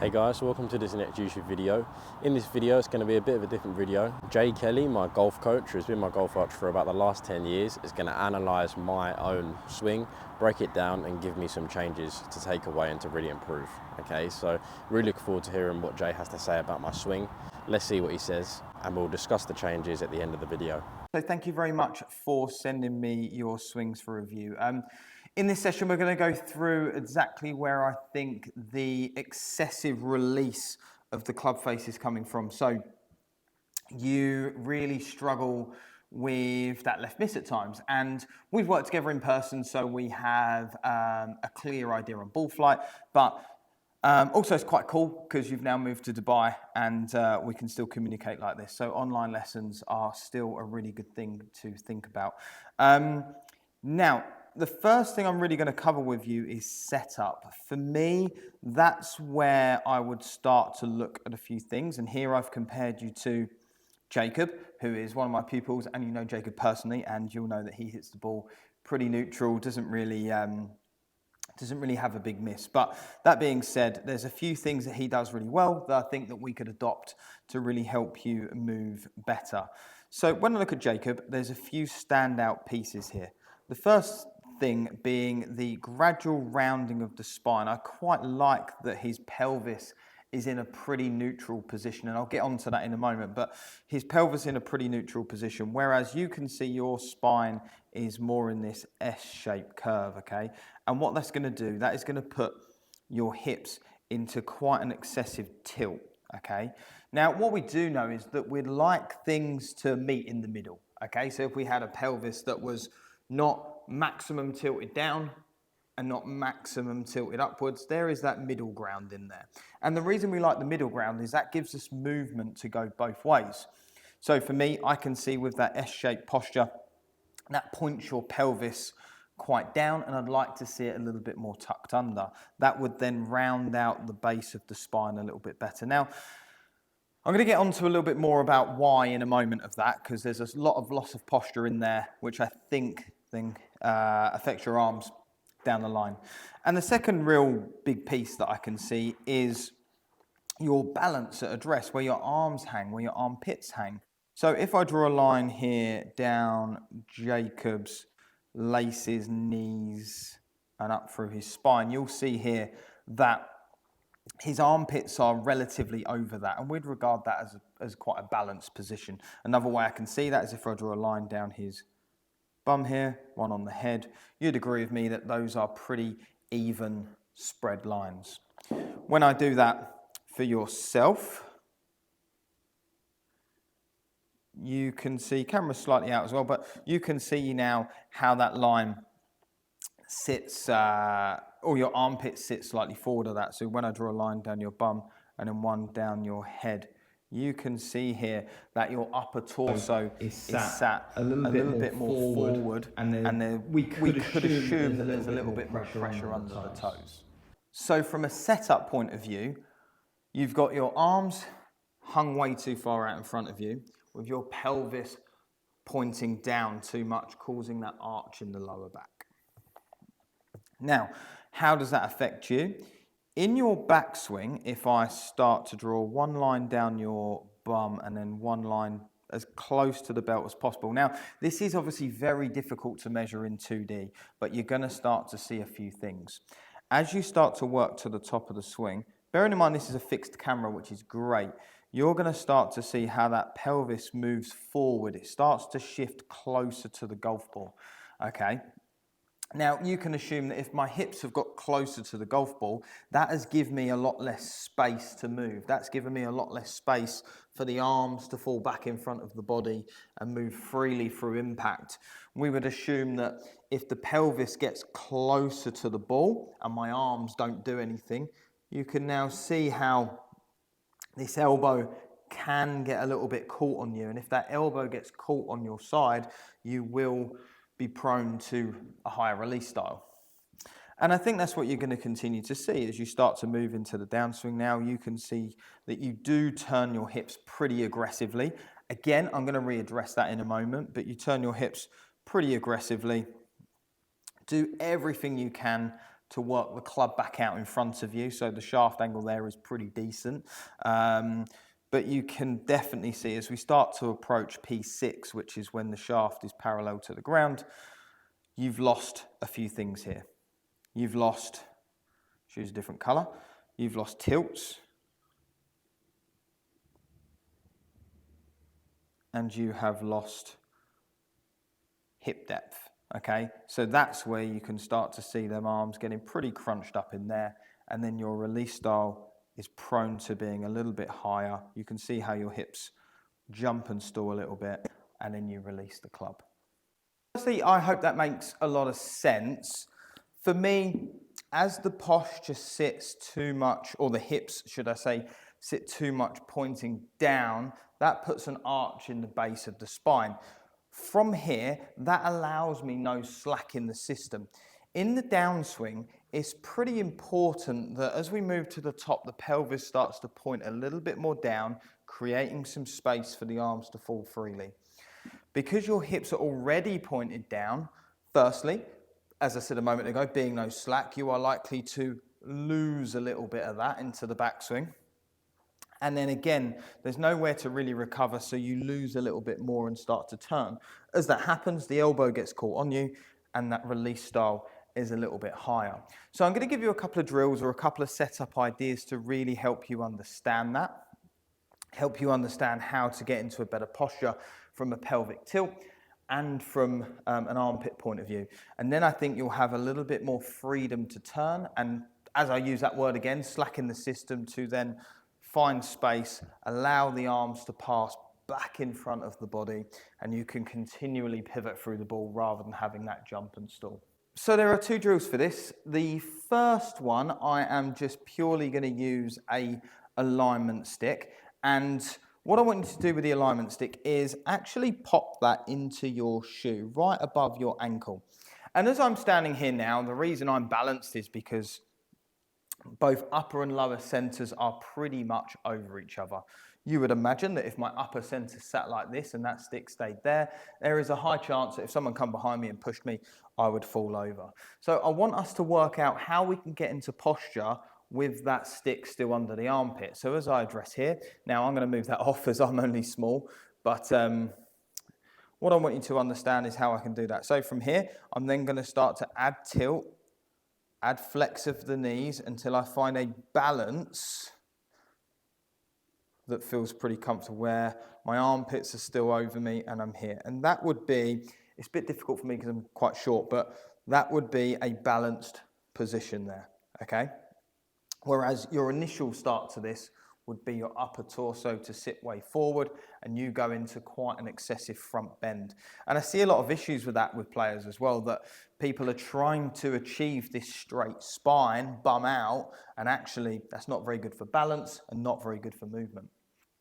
Hey guys, welcome to this next YouTube video. In this video, it's going to be a bit of a different video. Jay Kelly, my golf coach, who's been my golf coach for about the last 10 years, is going to analyse my own swing, break it down and give me some changes to take away and to really improve. Okay, so really look forward to hearing what Jay has to say about my swing. Let's see what he says and we'll discuss the changes at the end of the video. So thank you very much for sending me your swings for review. In this session, we're going to go through exactly where I think the excessive release of the club face is coming from. So you really struggle with that left miss at times, and we've worked together in person, so we have a clear idea on ball flight, but also, it's quite cool because you've now moved to Dubai and we can still communicate like this. So online lessons are still a really good thing to think about. Now, the first thing I'm really going to cover with you is setup. For me, that's where I would start to look at a few things. And here I've compared you to Jacob, who is one of my pupils, and you know Jacob personally, and you'll know that he hits the ball pretty neutral, doesn't really have a big miss. But that being said, there's a few things that he does really well that I think that we could adopt to really help you move better. So when I look at Jacob, there's a few standout pieces here. The first thing being the gradual rounding of the spine. I quite like that his pelvis is in a pretty neutral position, and I'll get onto that in a moment, but his pelvis in a pretty neutral position, whereas you can see your spine is more in this S-shaped curve, okay? And what that's gonna do, that is gonna put your hips into quite an excessive tilt, okay? Now, what we do know is that we'd like things to meet in the middle, okay? So if we had a pelvis that was not maximum tilted down and not maximum tilted upwards, there is that middle ground in there. And the reason we like the middle ground is that gives us movement to go both ways. So for me, I can see with that S-shaped posture, that points your pelvis quite down, and I'd like to see it a little bit more tucked under. That would then round out the base of the spine a little bit better. Now, I'm going to get onto a little bit more about why in a moment of that, because there's a lot of loss of posture in there, which I think affects your arms down the line. And the second real big piece that I can see is your balance at address, where your arms hang, where your armpits hang. So if I draw a line here down Jacob's laces, knees, and up through his spine, you'll see here that his armpits are relatively over that, and we'd regard that as quite a balanced position. Another way I can see that is if I draw a line down his bum here, one on the head. You'd agree with me that those are pretty even spread lines. When I do that for yourself, you can see, camera's slightly out as well, but you can see now how that line sits, or your armpit sits slightly forward of that. So when I draw a line down your bum and then one down your head, you can see here that your upper torso is sat a little bit more forward, and then we could assume that there's a little bit more pressure under the toes. So from a setup point of view, you've got your arms hung way too far out in front of you, with your pelvis pointing down too much, causing that arch in the lower back. Now, how does that affect you? In your backswing, if I start to draw one line down your bum and then one line as close to the belt as possible. Now, this is obviously very difficult to measure in 2D, but you're going to start to see a few things. As you start to work to the top of the swing, bearing in mind this is a fixed camera, which is great, you're going to start to see how that pelvis moves forward. It starts to shift closer to the golf ball, okay? Now, you can assume that if my hips have got closer to the golf ball, that has given me a lot less space to move. That's given me a lot less space for the arms to fall back in front of the body and move freely through impact. We would assume that if the pelvis gets closer to the ball and my arms don't do anything, you can now see how this elbow can get a little bit caught on you. And if that elbow gets caught on your side, you will be prone to a higher release style. And I think that's what you're going to continue to see as you start to move into the downswing now. You can see that you do turn your hips pretty aggressively. Again, I'm going to readdress that in a moment, but you turn your hips pretty aggressively. Do everything you can to work the club back out in front of you. So the shaft angle there is pretty decent. But you can definitely see as we start to approach P6, which is when the shaft is parallel to the ground, you've lost a few things here. You've lost, choose a different colour, you've lost tilts, and you have lost hip depth, okay? So that's where you can start to see them arms getting pretty crunched up in there, and then your release style is prone to being a little bit higher. You can see how your hips jump and stall a little bit, and then you release the club. Honestly, I hope that makes a lot of sense. For me, as the posture sits too much, or the hips, should I say, sit too much pointing down, that puts an arch in the base of the spine. From here, that allows me no slack in the system. In the downswing, it's pretty important that as we move to the top, the pelvis starts to point a little bit more down, creating some space for the arms to fall freely. Because your hips are already pointed down, firstly, as I said a moment ago, being no slack, you are likely to lose a little bit of that into the backswing. And then again, there's nowhere to really recover, so you lose a little bit more and start to turn. As that happens, the elbow gets caught on you, and that release style is a little bit higher. So I'm going to give you a couple of drills or a couple of setup ideas to really help you understand that, help you understand how to get into a better posture from a pelvic tilt and from an armpit point of view. And then I think you'll have a little bit more freedom to turn, and as I use that word again, slacken the system to then find space, allow the arms to pass back in front of the body, and you can continually pivot through the ball rather than having that jump and stall. So there are two drills for this. The first one, I am just purely going to use a alignment stick, and what I want you to do with the alignment stick is actually pop that into your shoe right above your ankle. And as I'm standing here now, the reason I'm balanced is because both upper and lower centers are pretty much over each other. You would imagine that if my upper center sat like this and that stick stayed there, there is a high chance that if someone come behind me and pushed me, I would fall over. So I want us to work out how we can get into posture with that stick still under the armpit. So as I address here, now I'm going to move that off as I'm only small, but what I want you to understand is how I can do that. So from here, I'm then going to start to add tilt, add flex of the knees until I find a balance that feels pretty comfortable where my armpits are still over me and I'm here. And that would be, it's a bit difficult for me because I'm quite short, but that would be a balanced position there, okay? Whereas your initial start to this would be your upper torso to sit way forward and you go into quite an excessive front bend. And I see a lot of issues with that with players as well, that people are trying to achieve this straight spine, bum out, and actually that's not very good for balance and not very good for movement.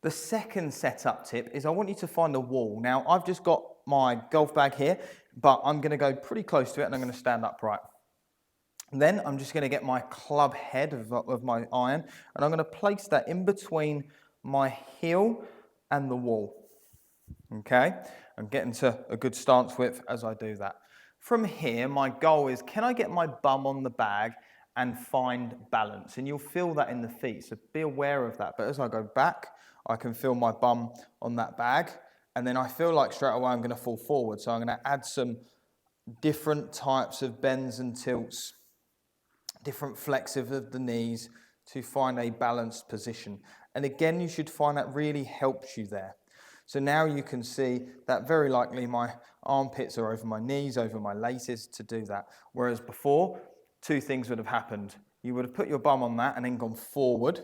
The second setup tip is I want you to find a wall. Now I've just got my golf bag here, but I'm going to go pretty close to it and I'm going to stand upright. Then I'm just going to get my club head of my iron and I'm going to place that in between my heel and the wall. Okay, I'm getting to a good stance width as I do that. From here, my goal is, can I get my bum on the bag and find balance? And you'll feel that in the feet, so be aware of that. But as I go back, I can feel my bum on that bag. And then I feel like straight away I'm going to fall forward. So I'm going to add some different types of bends and tilts, different flexive of the knees to find a balanced position. And again, you should find that really helps you there. So now you can see that very likely my armpits are over my knees, over my laces to do that. Whereas before, two things would have happened. You would have put your bum on that and then gone forward,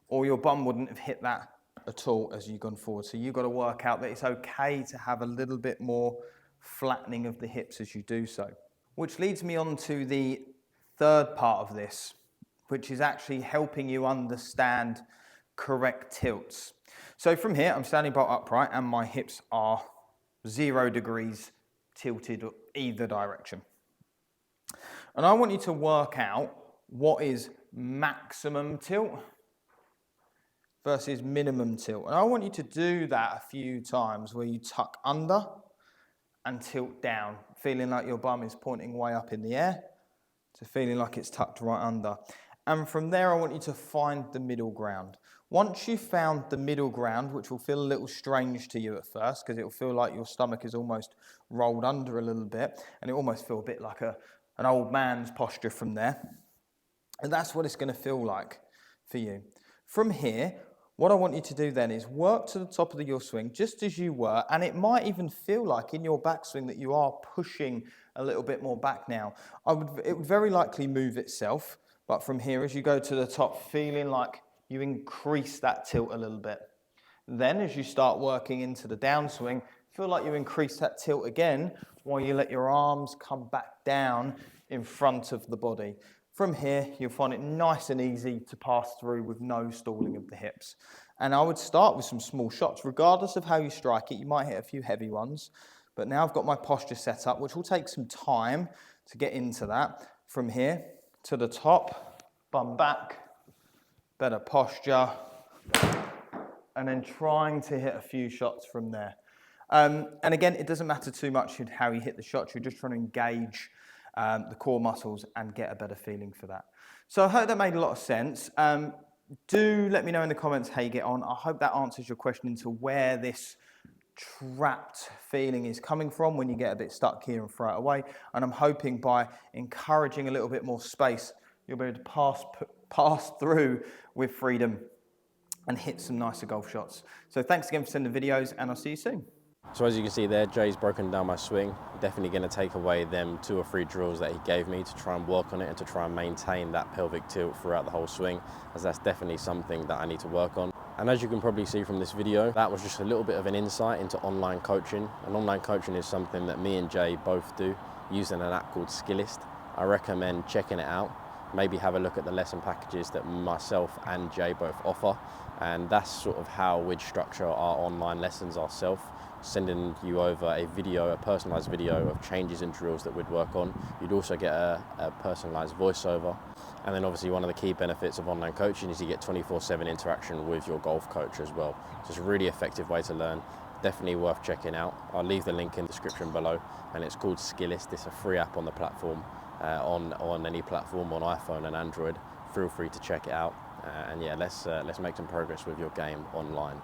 or your bum wouldn't have hit that at all as you've gone forward. So you've got to work out that it's okay to have a little bit more flattening of the hips as you do so. Which leads me on to the third part of this, which is actually helping you understand correct tilts. So from here, I'm standing bolt upright and my hips are 0 degrees tilted either direction. And I want you to work out what is maximum tilt versus minimum tilt. And I want you to do that a few times where you tuck under and tilt down, feeling like your bum is pointing way up in the air So feeling like it's tucked right under. And from there, I want you to find the middle ground. Once you've found the middle ground, which will feel a little strange to you at first, because it will feel like your stomach is almost rolled under a little bit, and it almost feel a bit like an old man's posture from there. And that's what it's going to feel like for you. From here, what I want you to do then is work to the top of your swing, just as you were, and it might even feel like in your backswing that you are pushing a little bit more back now. It would very likely move itself, but from here, as you go to the top, feeling like you increase that tilt a little bit. Then as you start working into the downswing, feel like you increase that tilt again while you let your arms come back down in front of the body. From here, you'll find it nice and easy to pass through with no stalling of the hips. And I would start with some small shots. Regardless of how you strike it, you might hit a few heavy ones. But now I've got my posture set up, which will take some time to get into that. From here to the top, bum back, better posture, and then trying to hit a few shots from there. And again, it doesn't matter too much how you hit the shots. You're just trying to engage the core muscles and get a better feeling for that. So I hope that made a lot of sense. Do let me know in the comments how you get on. I hope that answers your question into where this trapped feeling is coming from when you get a bit stuck here and throw it away. And I'm hoping by encouraging a little bit more space, you'll be able to pass through with freedom and hit some nicer golf shots. So thanks again for sending the videos, and I'll see you soon. So as you can see there, Jay's broken down my swing. Definitely going to take away them 2 or 3 drills that he gave me to try and work on it and to try and maintain that pelvic tilt throughout the whole swing, as that's definitely something that I need to work on. And as you can probably see from this video, that was just a little bit of an insight into online coaching. And online coaching is something that me and Jay both do, using an app called Skillest. I recommend checking it out. Maybe have a look at the lesson packages that myself and Jay both offer. And that's sort of how we'd structure our online lessons ourselves, sending you over a personalized video of changes in drills that we'd work on. You'd also get a personalized voiceover. And then obviously one of the key benefits of online coaching is you get 24/7 interaction with your golf coach as well. So it's a really effective way to learn. Definitely worth checking out. I'll leave the link in the description below, and it's called Skillest. It's a free app on the platform, on any platform, on iPhone and Android. Feel free to check it out. And yeah, let's make some progress with your game online.